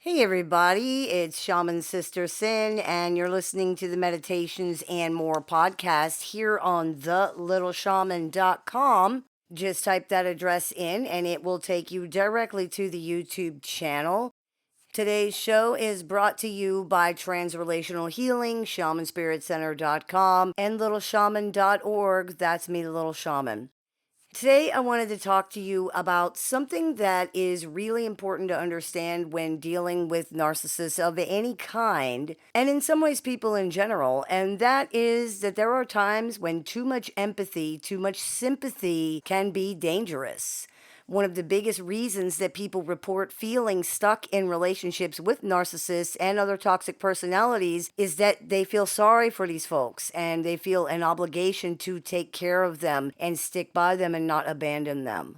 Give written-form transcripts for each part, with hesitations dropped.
Hey everybody, it's Shaman Sister Sin, and you're listening to the Meditations and More podcast here on thelittleshaman.com. Just type that address in and it will take you directly to the YouTube channel. Today's show is brought to you by Transrelational Healing, shamanspiritcenter.com, and littleshaman.org. That's me, the Little Shaman. Today, I wanted to talk to you about something that is really important to understand when dealing with narcissists of any kind, and in some ways, people in general. And that is that there are times when too much empathy, too much sympathy can be dangerous. One of the biggest reasons that people report feeling stuck in relationships with narcissists and other toxic personalities is that they feel sorry for these folks and they feel an obligation to take care of them and stick by them and not abandon them.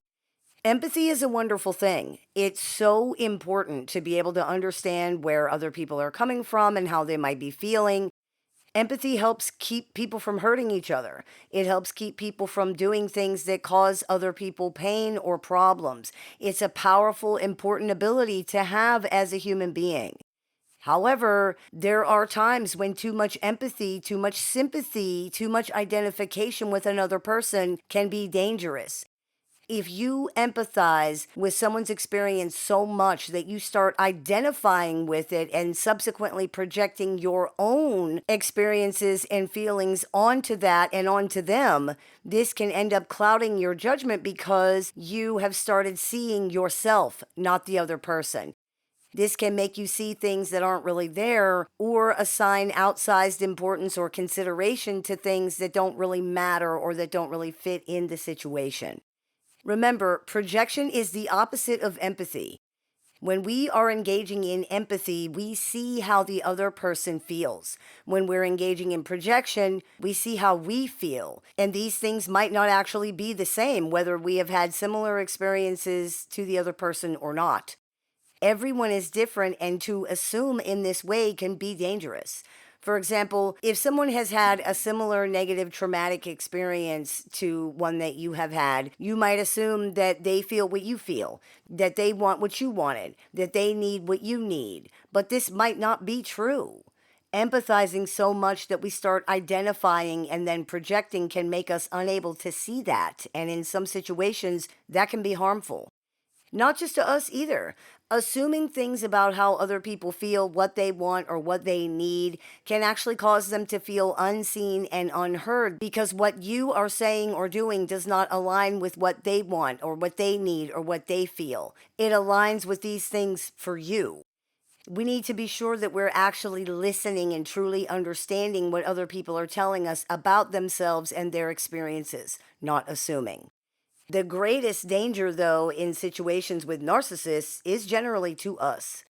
Empathy is a wonderful thing. It's so important to be able to understand where other people are coming from and how they might be feeling. Empathy helps keep people from hurting each other. It helps keep people from doing things that cause other people pain or problems. It's a powerful, important ability to have as a human being. However, there are times when too much empathy, too much sympathy, too much identification with another person can be dangerous. If you empathize with someone's experience so much that you start identifying with it and subsequently projecting your own experiences and feelings onto that and onto them, this can end up clouding your judgment because you have started seeing yourself, not the other person. This can make you see things that aren't really there or assign outsized importance or consideration to things that don't really matter or that don't really fit in the situation. Remember, projection is the opposite of empathy. When we are engaging in empathy, we see how the other person feels. When we're engaging in projection, we see how we feel. And these things might not actually be the same, whether we have had similar experiences to the other person or not. Everyone is different, and to assume in this way can be dangerous. For example, if someone has had a similar negative traumatic experience to one that you have had, you might assume that they feel what you feel, that they want what you wanted, that they need what you need. But this might not be true. Empathizing so much that we start identifying and then projecting can make us unable to see that. And in some situations, that can be harmful. Not just to us either. Assuming things about how other people feel, what they want, or what they need can actually cause them to feel unseen and unheard because what you are saying or doing does not align with what they want or what they need or what they feel. It aligns with these things for you. We need to be sure that we're actually listening and truly understanding what other people are telling us about themselves and their experiences, not assuming. The greatest danger, though, in situations with narcissists is generally to us.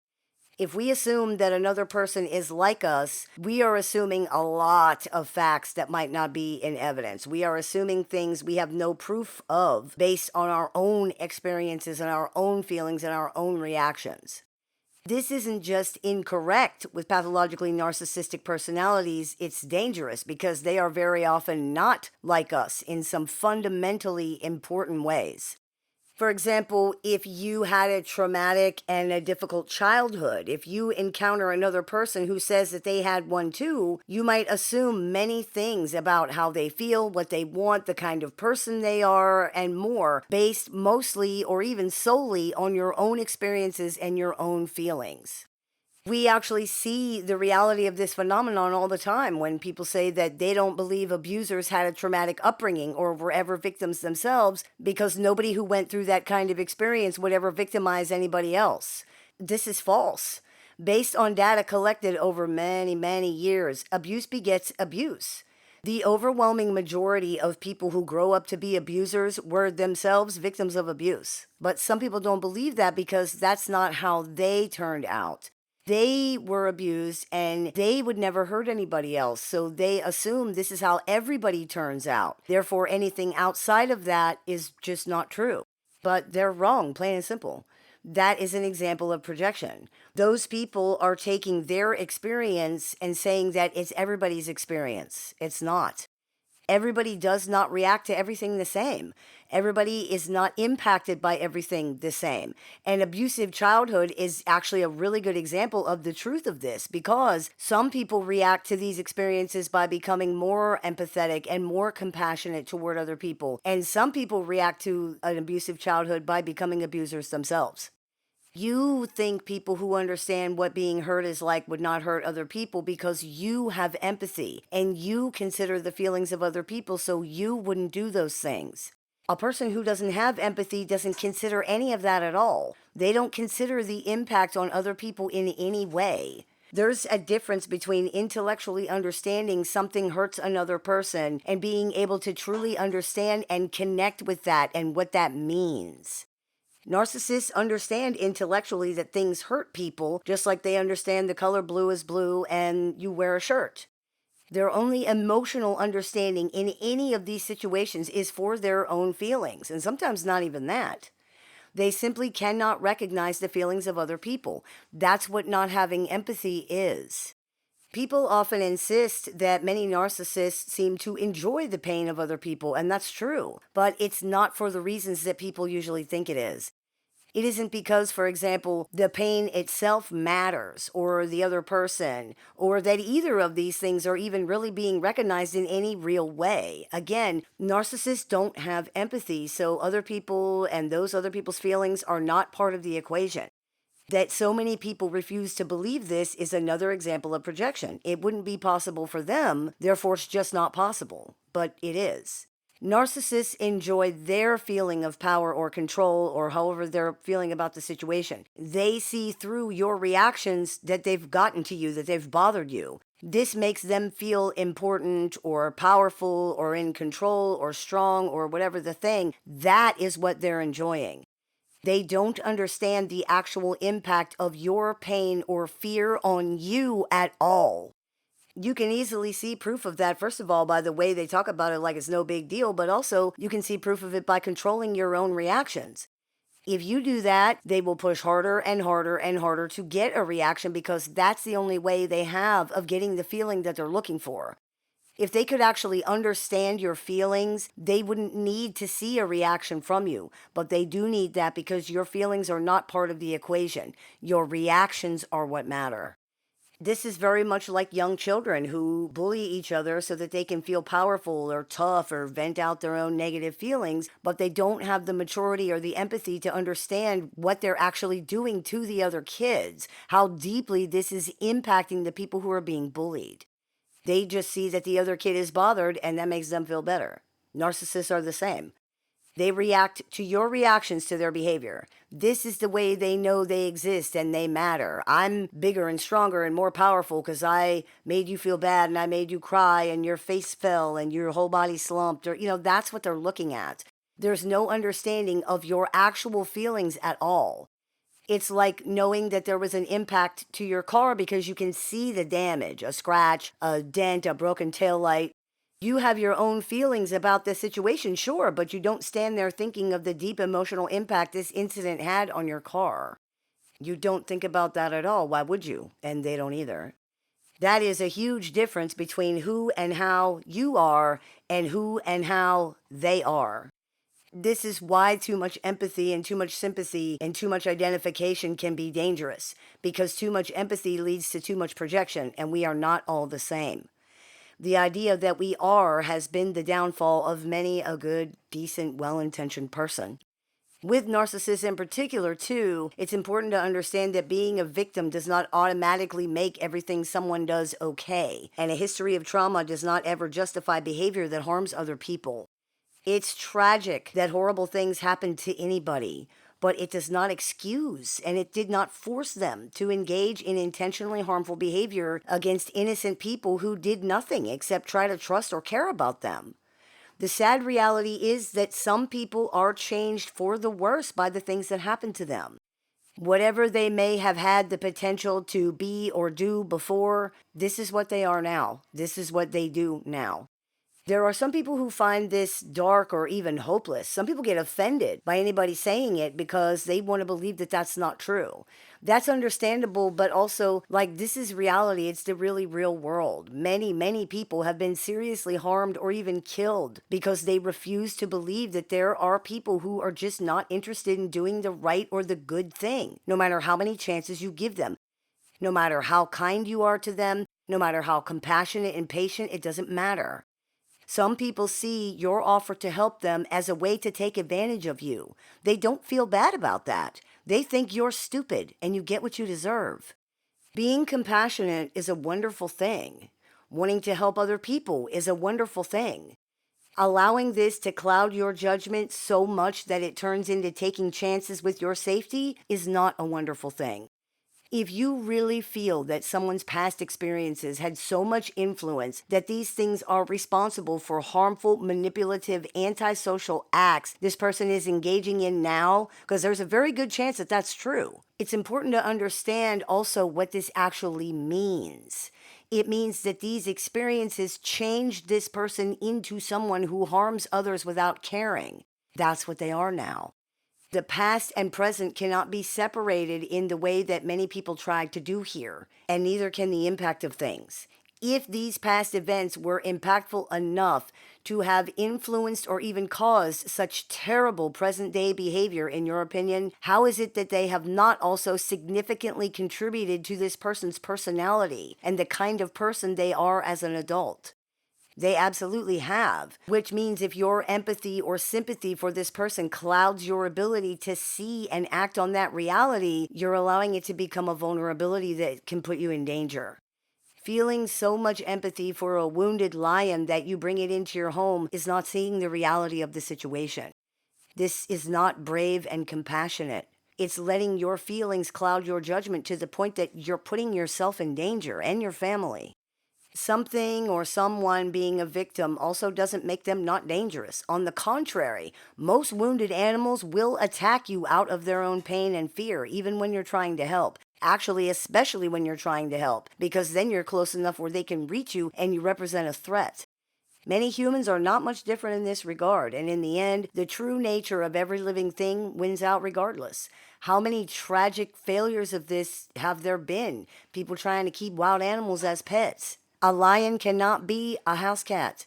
If we assume that another person is like us, we are assuming a lot of facts that might not be in evidence. We are assuming things we have no proof of based on our own experiences and our own feelings and our own reactions. This isn't just incorrect with pathologically narcissistic personalities, it's dangerous because they are very often not like us in some fundamentally important ways. For example, if you had a traumatic and a difficult childhood, if you encounter another person who says that they had one too, you might assume many things about how they feel, what they want, the kind of person they are, and more, based mostly or even solely on your own experiences and your own feelings. We actually see the reality of this phenomenon all the time when people say that they don't believe abusers had a traumatic upbringing or were ever victims themselves because nobody who went through that kind of experience would ever victimize anybody else. This is false. Based on data collected over many, many years, abuse begets abuse. The overwhelming majority of people who grow up to be abusers were themselves victims of abuse. But some people don't believe that because that's not how they turned out. They were abused and they would never hurt anybody else. So they assume this is how everybody turns out. Therefore, anything outside of that is just not true. But they're wrong, plain and simple. That is an example of projection. Those people are taking their experience and saying that it's everybody's experience. It's not. Everybody does not react to everything the same. Everybody is not impacted by everything the same. An abusive childhood is actually a really good example of the truth of this, because some people react to these experiences by becoming more empathetic and more compassionate toward other people. And some people react to an abusive childhood by becoming abusers themselves. You think people who understand what being hurt is like would not hurt other people because you have empathy and you consider the feelings of other people, so you wouldn't do those things. A person who doesn't have empathy doesn't consider any of that at all. They don't consider the impact on other people in any way. There's a difference between intellectually understanding something hurts another person and being able to truly understand and connect with that and what that means. Narcissists understand intellectually that things hurt people, just like they understand the color blue is blue and you wear a shirt. Their only emotional understanding in any of these situations is for their own feelings, and sometimes not even that. They simply cannot recognize the feelings of other people. That's what not having empathy is. People often insist that many narcissists seem to enjoy the pain of other people, and that's true, but it's not for the reasons that people usually think it is. It isn't because, for example, the pain itself matters, or the other person, or that either of these things are even really being recognized in any real way. Again, narcissists don't have empathy, so other people and those other people's feelings are not part of the equation. That so many people refuse to believe this is another example of projection. It wouldn't be possible for them, therefore it's just not possible. But it is. Narcissists enjoy their feeling of power or control, or however they're feeling about the situation. They see through your reactions that they've gotten to you, that they've bothered you. This makes them feel important or powerful or in control or strong or whatever the thing. That is what they're enjoying. They don't understand the actual impact of your pain or fear on you at all. You can easily see proof of that, first of all, by the way they talk about it like it's no big deal, but also you can see proof of it by controlling your own reactions. If you do that, they will push harder and harder and harder to get a reaction, because that's the only way they have of getting the feeling that they're looking for. If they could actually understand your feelings, they wouldn't need to see a reaction from you. But they do need that, because your feelings are not part of the equation. Your reactions are what matter. This is very much like young children who bully each other so that they can feel powerful or tough or vent out their own negative feelings, but they don't have the maturity or the empathy to understand what they're actually doing to the other kids, how deeply this is impacting the people who are being bullied. They just see that the other kid is bothered and that makes them feel better. Narcissists are the same. They react to your reactions to their behavior. This is the way they know they exist and they matter. I'm bigger and stronger and more powerful because I made you feel bad and I made you cry and your face fell and your whole body slumped. Or, that's what they're looking at. There's no understanding of your actual feelings at all. It's like knowing that there was an impact to your car because you can see the damage, a scratch, a dent, a broken taillight. You have your own feelings about the situation, sure, but you don't stand there thinking of the deep emotional impact this incident had on your car. You don't think about that at all. Why would you? And they don't either. That is a huge difference between who and how you are and who and how they are. This is why too much empathy and too much sympathy and too much identification can be dangerous, because too much empathy leads to too much projection, and we are not all the same. The idea that we are has been the downfall of many a good, decent, well-intentioned person. With narcissists in particular, too, it's important to understand that being a victim does not automatically make everything someone does okay, and a history of trauma does not ever justify behavior that harms other people. It's tragic that horrible things happen to anybody, but it does not excuse, and it did not force them to engage in intentionally harmful behavior against innocent people who did nothing except try to trust or care about them. The sad reality is that some people are changed for the worse by the things that happen to them. Whatever they may have had the potential to be or do before, this is what they are now. This is what they do now. There are some people who find this dark or even hopeless. Some people get offended by anybody saying it because they want to believe that that's not true. That's understandable, but also, like, this is reality. It's the really real world. Many, many people have been seriously harmed or even killed because they refuse to believe that there are people who are just not interested in doing the right or the good thing, no matter how many chances you give them, no matter how kind you are to them, no matter how compassionate and patient, it doesn't matter. Some people see your offer to help them as a way to take advantage of you. They don't feel bad about that. They think you're stupid and you get what you deserve. Being compassionate is a wonderful thing. Wanting to help other people is a wonderful thing. Allowing this to cloud your judgment so much that it turns into taking chances with your safety is not a wonderful thing. If you really feel that someone's past experiences had so much influence that these things are responsible for harmful, manipulative, antisocial acts this person is engaging in now, because there's a very good chance that that's true, it's important to understand also what this actually means. It means that these experiences changed this person into someone who harms others without caring. That's what they are now. The past and present cannot be separated in the way that many people try to do here, and neither can the impact of things. If these past events were impactful enough to have influenced or even caused such terrible present-day behavior, in your opinion, how is it that they have not also significantly contributed to this person's personality and the kind of person they are as an adult? They absolutely have, which means if your empathy or sympathy for this person clouds your ability to see and act on that reality, you're allowing it to become a vulnerability that can put you in danger. Feeling so much empathy for a wounded lion that you bring it into your home is not seeing the reality of the situation. This is not brave and compassionate. It's letting your feelings cloud your judgment to the point that you're putting yourself in danger and your family. Something or someone being a victim also doesn't make them not dangerous. On the contrary, most wounded animals will attack you out of their own pain and fear, even when you're trying to help. Actually, especially when you're trying to help, because then you're close enough where they can reach you and you represent a threat. Many humans are not much different in this regard, and in the end, the true nature of every living thing wins out regardless. How many tragic failures of this have there been? People trying to keep wild animals as pets. A lion cannot be a house cat.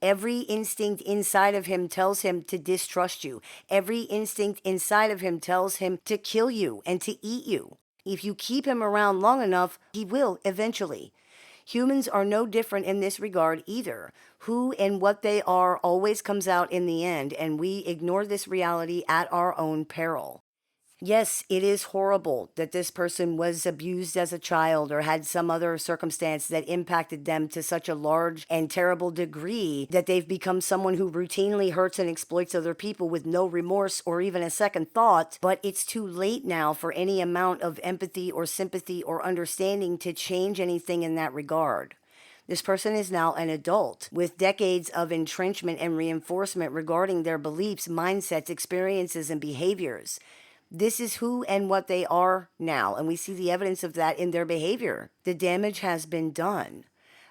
Every instinct inside of him tells him to distrust you. Every instinct inside of him tells him to kill you and to eat you. If you keep him around long enough, he will eventually. Humans are no different in this regard either. Who and what they are always comes out in the end, and we ignore this reality at our own peril. Yes, it is horrible that this person was abused as a child or had some other circumstance that impacted them to such a large and terrible degree that they've become someone who routinely hurts and exploits other people with no remorse or even a second thought. But it's too late now for any amount of empathy or sympathy or understanding to change anything in that regard. This person is now an adult with decades of entrenchment and reinforcement regarding their beliefs, mindsets, experiences, and behaviors. This is who and what they are now, and we see the evidence of that in their behavior. The damage has been done.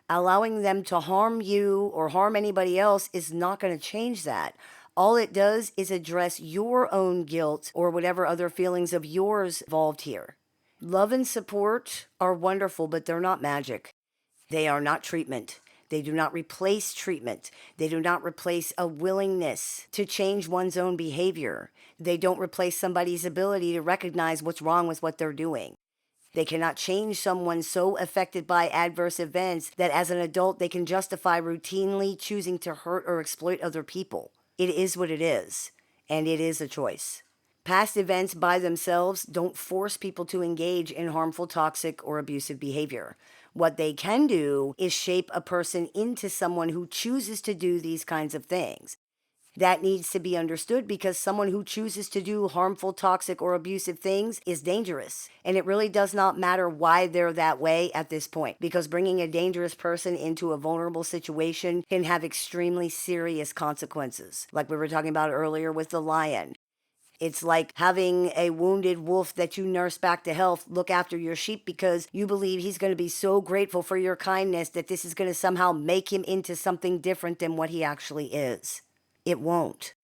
Allowing them to harm you or harm anybody else is not going to change that. All it does is address your own guilt or whatever other feelings of yours involved here. Love and support are wonderful, but they're not magic. They are not treatment. They do not replace treatment. They do not replace a willingness to change one's own behavior. They don't replace somebody's ability to recognize what's wrong with what they're doing. They cannot change someone so affected by adverse events that as an adult they can justify routinely choosing to hurt or exploit other people. It is what it is, and it is a choice. Past events by themselves don't force people to engage in harmful, toxic, or abusive behavior. What they can do is shape a person into someone who chooses to do these kinds of things. That needs to be understood because someone who chooses to do harmful, toxic, or abusive things is dangerous. And it really does not matter why they're that way at this point, because bringing a dangerous person into a vulnerable situation can have extremely serious consequences, like we were talking about earlier with the lion. It's like having a wounded wolf that you nurse back to health look after your sheep because you believe he's going to be so grateful for your kindness that this is going to somehow make him into something different than what he actually is. It won't.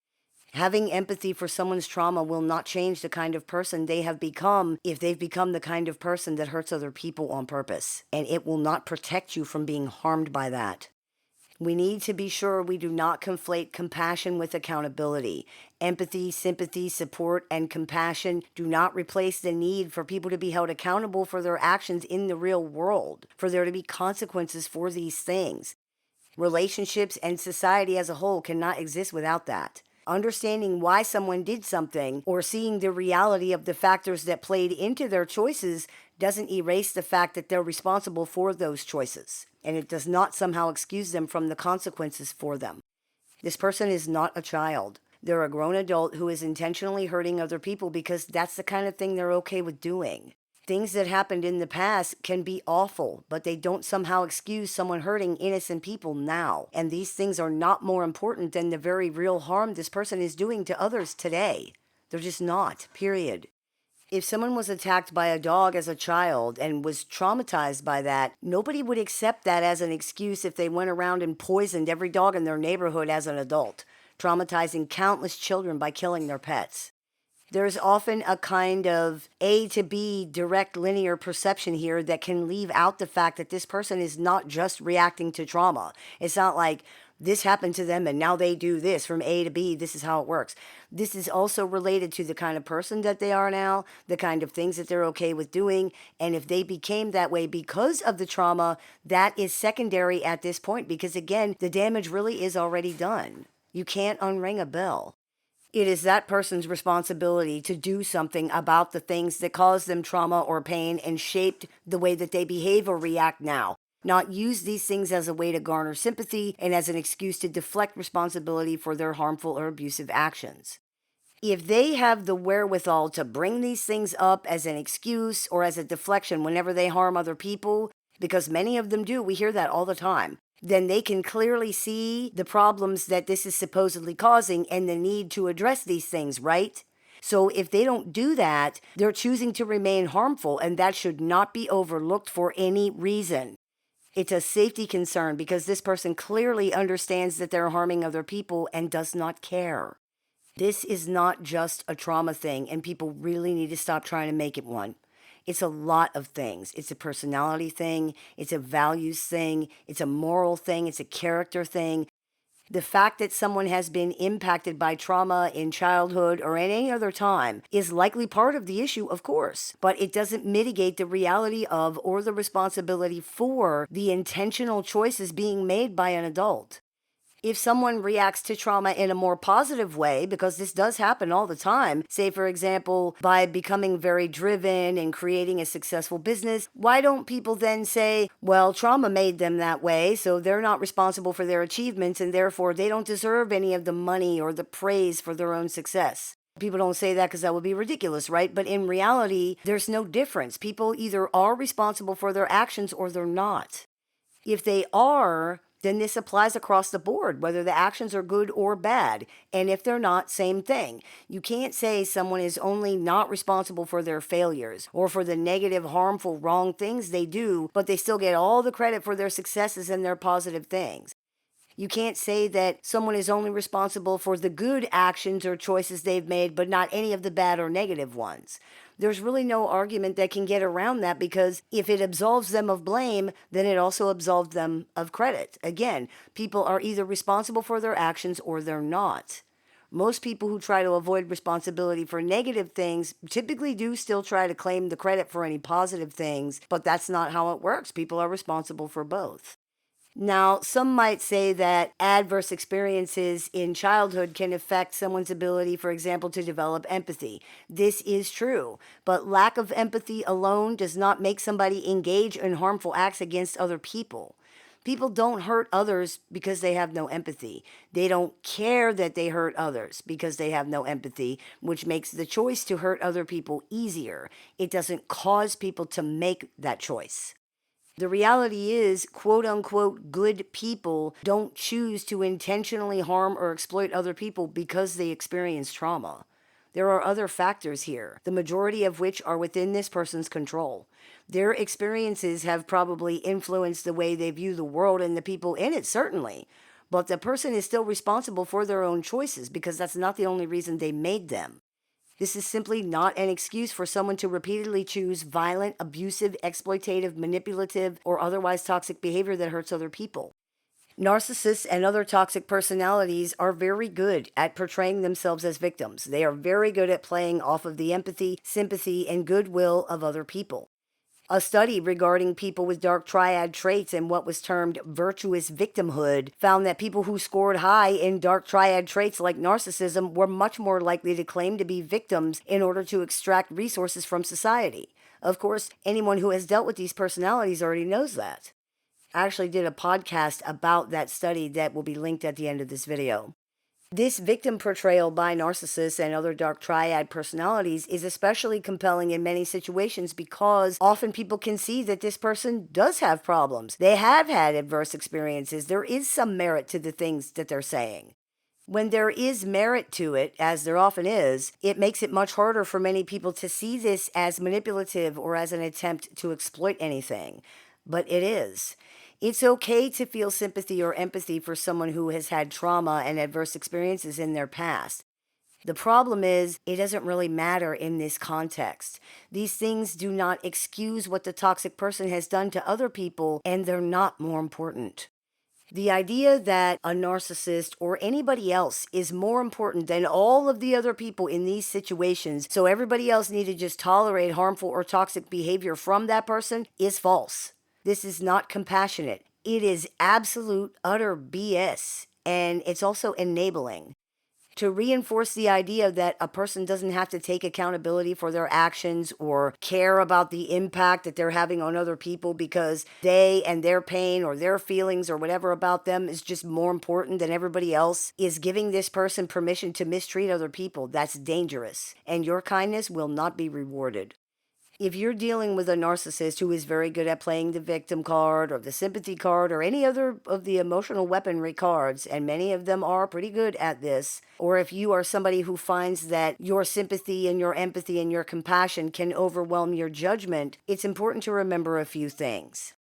Having empathy for someone's trauma will not change the kind of person they have become if they've become the kind of person that hurts other people on purpose. And it will not protect you from being harmed by that. We need to be sure we do not conflate compassion with accountability. Empathy, sympathy, support, and compassion do not replace the need for people to be held accountable for their actions in the real world, for there to be consequences for these things. Relationships and society as a whole cannot exist without that. Understanding why someone did something or seeing the reality of the factors that played into their choices doesn't erase the fact that they're responsible for those choices, and it does not somehow excuse them from the consequences for them. This person is not a child. They're a grown adult who is intentionally hurting other people because that's the kind of thing they're okay with doing. Things that happened in the past can be awful, but they don't somehow excuse someone hurting innocent people now. And these things are not more important than the very real harm this person is doing to others today. They're just not, period. If someone was attacked by a dog as a child and was traumatized by that, nobody would accept that as an excuse if they went around and poisoned every dog in their neighborhood as an adult, traumatizing countless children by killing their pets. There's often a kind of A to B direct linear perception here that can leave out the fact that this person is not just reacting to trauma. It's not like this happened to them and now they do this from A to B. This is how it works. This is also related to the kind of person that they are now, the kind of things that they're okay with doing. And if they became that way because of the trauma, that is secondary at this point because, again, the damage really is already done. You can't unring a bell. It is that person's responsibility to do something about the things that caused them trauma or pain and shaped the way that they behave or react now. Not use these things as a way to garner sympathy and as an excuse to deflect responsibility for their harmful or abusive actions. If they have the wherewithal to bring these things up as an excuse or as a deflection whenever they harm other people, because many of them do, we hear that all the time, then they can clearly see the problems that this is supposedly causing and the need to address these things, right? So if they don't do that, they're choosing to remain harmful, and that should not be overlooked for any reason. It's a safety concern because this person clearly understands that they're harming other people and does not care. This is not just a trauma thing, and people really need to stop trying to make it one. It's a lot of things. It's a personality thing. It's a values thing. It's a moral thing. It's a character thing. The fact that someone has been impacted by trauma in childhood or at any other time is likely part of the issue, of course, but it doesn't mitigate the reality of or the responsibility for the intentional choices being made by an adult. If someone reacts to trauma in a more positive way, because this does happen all the time, say, for example, by becoming very driven and creating a successful business, why don't people then say, well, trauma made them that way, so they're not responsible for their achievements, and therefore they don't deserve any of the money or the praise for their own success? People don't say that because that would be ridiculous, right? But in reality, there's no difference. People either are responsible for their actions or they're not. If they are, then this applies across the board, whether the actions are good or bad. And if they're not, same thing. You can't say someone is only not responsible for their failures or for the negative, harmful, wrong things they do, but they still get all the credit for their successes and their positive things. You can't say that someone is only responsible for the good actions or choices they've made, but not any of the bad or negative ones. There's really no argument that can get around that, because if it absolves them of blame, then it also absolves them of credit. Again, people are either responsible for their actions or they're not. Most people who try to avoid responsibility for negative things typically do still try to claim the credit for any positive things, but that's not how it works. People are responsible for both. Now, some might say that adverse experiences in childhood can affect someone's ability, for example, to develop empathy. This is true, but lack of empathy alone does not make somebody engage in harmful acts against other people. People don't hurt others because they have no empathy. They don't care that they hurt others because they have no empathy, which makes the choice to hurt other people easier. It doesn't cause people to make that choice. The reality is, quote unquote, good people don't choose to intentionally harm or exploit other people because they experience trauma. There are other factors here, the majority of which are within this person's control. Their experiences have probably influenced the way they view the world and the people in it, certainly. but the person is still responsible for their own choices because that's not the only reason they made them. This is simply not an excuse for someone to repeatedly choose violent, abusive, exploitative, manipulative, or otherwise toxic behavior that hurts other people. Narcissists and other toxic personalities are very good at portraying themselves as victims. They are very good at playing off of the empathy, sympathy, and goodwill of other people. A study regarding people with dark triad traits and what was termed virtuous victimhood found that people who scored high in dark triad traits like narcissism were much more likely to claim to be victims in order to extract resources from society. Of course, anyone who has dealt with these personalities already knows that. I actually did a podcast about that study that will be linked at the end of this video. This victim portrayal by narcissists and other dark triad personalities is especially compelling in many situations because often people can see that this person does have problems. They have had adverse experiences. There is some merit to the things that they're saying. When there is merit to it, as there often is, it makes it much harder for many people to see this as manipulative or as an attempt to exploit anything. But it is. It's okay to feel sympathy or empathy for someone who has had trauma and adverse experiences in their past. The problem is, it doesn't really matter in this context. These things do not excuse what the toxic person has done to other people, and they're not more important. The idea that a narcissist or anybody else is more important than all of the other people in these situations, so everybody else need to just tolerate harmful or toxic behavior from that person, is false. This is not compassionate. It is absolute, utter BS, and it's also enabling. To reinforce the idea that a person doesn't have to take accountability for their actions or care about the impact that they're having on other people because they and their pain or their feelings or whatever about them is just more important than everybody else is giving this person permission to mistreat other people. That's dangerous, and your kindness will not be rewarded. If you're dealing with a narcissist who is very good at playing the victim card or the sympathy card or any other of the emotional weaponry cards, and many of them are pretty good at this, or if you are somebody who finds that your sympathy and your empathy and your compassion can overwhelm your judgment, it's important to remember a few things.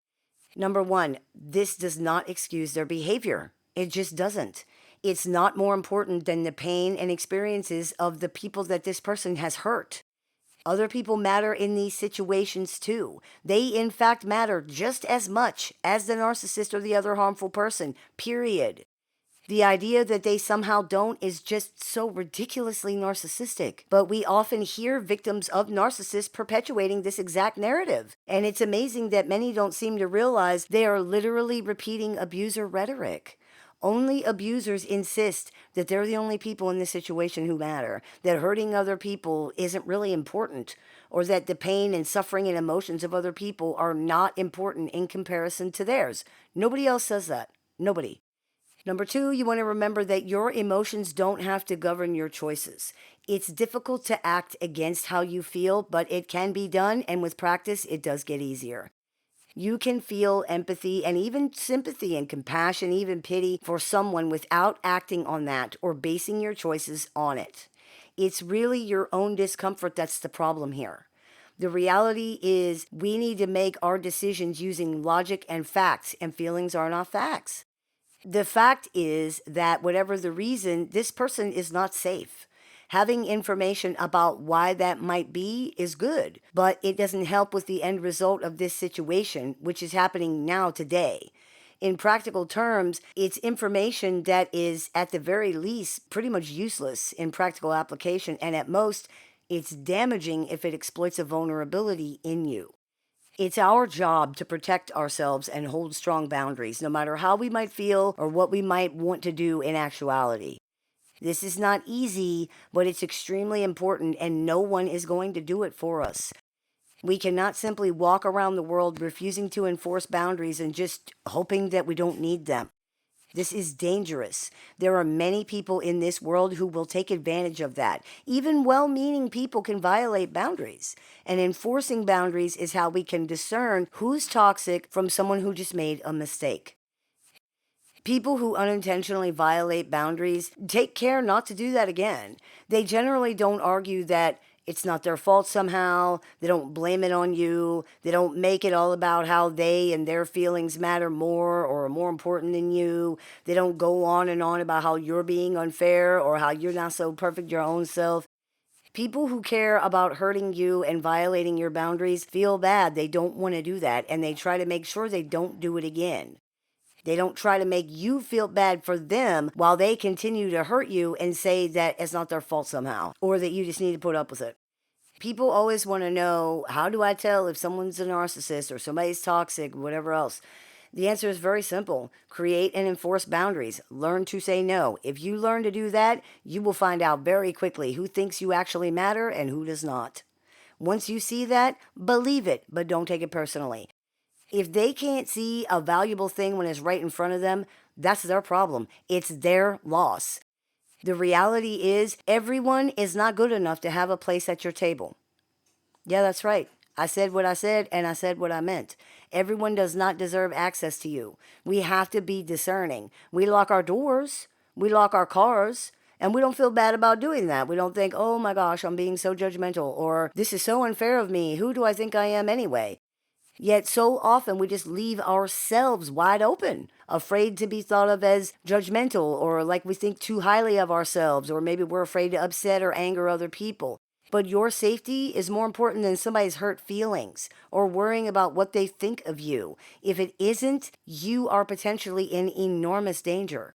Number one, this does not excuse their behavior. It just doesn't. It's not more important than the pain and experiences of the people that this person has hurt. Other people matter in these situations too. They, in fact, matter just as much as the narcissist or the other harmful person, period. The idea that they somehow don't is just so ridiculously narcissistic. But we often hear victims of narcissists perpetuating this exact narrative. And it's amazing that many don't seem to realize they are literally repeating abuser rhetoric. Only abusers insist that they're the only people in this situation who matter, that hurting other people isn't really important, or that the pain and suffering and emotions of other people are not important in comparison to theirs. Nobody else says that. Nobody. Number two, you want to remember that your emotions don't have to govern your choices. It's difficult to act against how you feel, but it can be done, and with practice, it does get easier. You can feel empathy and even sympathy and compassion, even pity for someone without acting on that or basing your choices on it. It's really your own discomfort that's the problem here. The reality is we need to make our decisions using logic and facts, and feelings are not facts. The fact is that whatever the reason, this person is not safe. Having information about why that might be is good, but it doesn't help with the end result of this situation, which is happening now today. In practical terms, it's information that is, at the very least, pretty much useless in practical application, and at most, it's damaging if it exploits a vulnerability in you. It's our job to protect ourselves and hold strong boundaries, no matter how we might feel or what we might want to do in actuality. This is not easy, but it's extremely important, and no one is going to do it for us. We cannot simply walk around the world refusing to enforce boundaries and just hoping that we don't need them. This is dangerous. There are many people in this world who will take advantage of that. Even well-meaning people can violate boundaries. And enforcing boundaries is how we can discern who's toxic from someone who just made a mistake. People who unintentionally violate boundaries take care not to do that again. They generally don't argue that It's not their fault somehow. They don't blame it on you. They don't make it all about how they and their feelings matter more or are more important than you. They don't go on and on about how you're being unfair or how you're not so perfect your own self. People who care about hurting you and violating your boundaries feel bad. They don't want to do that, and they try to make sure they don't do it again. They don't try to make you feel bad for them while they continue to hurt you and say that it's not their fault somehow, or that you just need to put up with it. People always want to know, how do I tell if someone's a narcissist or somebody's toxic, whatever else? The answer is very simple. Create and enforce boundaries. Learn to say no. If you learn to do that, you will find out very quickly who thinks you actually matter and who does not. Once you see that, believe it, but don't take it personally. If they can't see a valuable thing when it's right in front of them, that's their problem. It's their loss. The reality is, everyone is not good enough to have a place at your table. Yeah, that's right. I said what I said, and I said what I meant. Everyone does not deserve access to you. We have to be discerning. We lock our doors, we lock our cars, and we don't feel bad about doing that. We don't think, oh my gosh, I'm being so judgmental, or this is so unfair of me. Who do I think I am anyway? Yet so often we just leave ourselves wide open, afraid to be thought of as judgmental, or like we think too highly of ourselves, or maybe we're afraid to upset or anger other people. But your safety is more important than somebody's hurt feelings or worrying about what they think of you. If it isn't, you are potentially in enormous danger.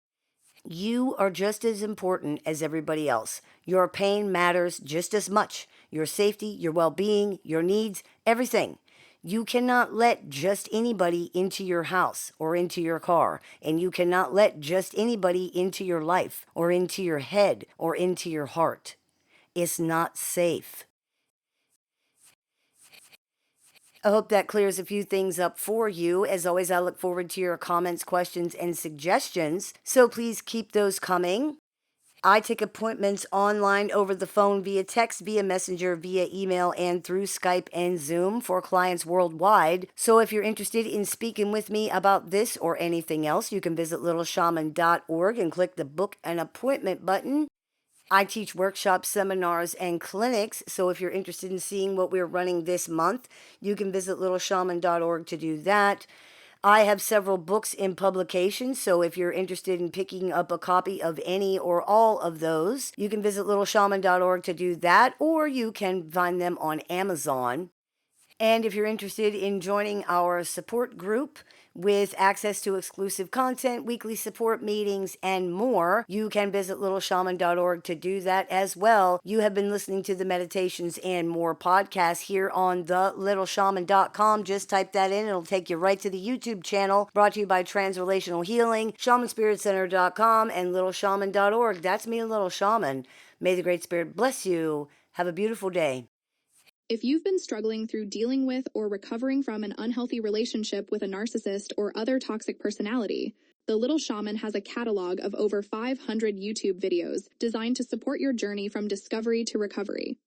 You are just as important as everybody else. Your pain matters just as much. Your safety, your well-being, your needs, everything. You cannot let just anybody into your house or into your car, and you cannot let just anybody into your life or into your head or into your heart. It's not safe. I hope that clears a few things up for you. As always, I look forward to your comments, questions, and suggestions, so please keep those coming. I take appointments online, over the phone, via text, via messenger, via email, and through Skype and Zoom for clients worldwide. So if you're interested in speaking with me about this or anything else, you can visit littleshaman.org and click the book an appointment button. I teach workshops, seminars, and clinics, so if you're interested in seeing what we're running this month, you can visit littleshaman.org to do that. I have several books in publication, so if you're interested in picking up a copy of any or all of those, you can visit littleshaman.org to do that, or you can find them on Amazon. And if you're interested in joining our support group with access to exclusive content, weekly support meetings, and more, you can visit littleshaman.org to do that as well. You have been listening to the Meditations and More podcast here on thelittleshaman.com. Just type that in. It'll take you right to the YouTube channel, brought to you by Transrelational Healing, shamanspiritcenter.com, and littleshaman.org. That's me, Little Shaman. May the Great Spirit bless you. Have a beautiful day. If you've been struggling through dealing with or recovering from an unhealthy relationship with a narcissist or other toxic personality, The Little Shaman has a catalog of over 500 YouTube videos designed to support your journey from discovery to recovery.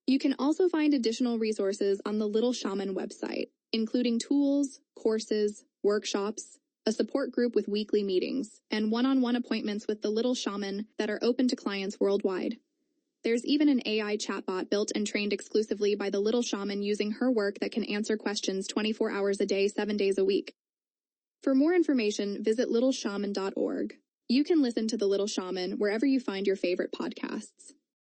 You can also find additional resources on the Little Shaman website, including tools, courses, workshops, a support group with weekly meetings, and one-on-one appointments with the Little Shaman that are open to clients worldwide. There's even an AI chatbot built and trained exclusively by the Little Shaman using her work that can answer questions 24 hours a day, 7 days a week. For more information, visit littleshaman.org. You can listen to The Little Shaman wherever you find your favorite podcasts.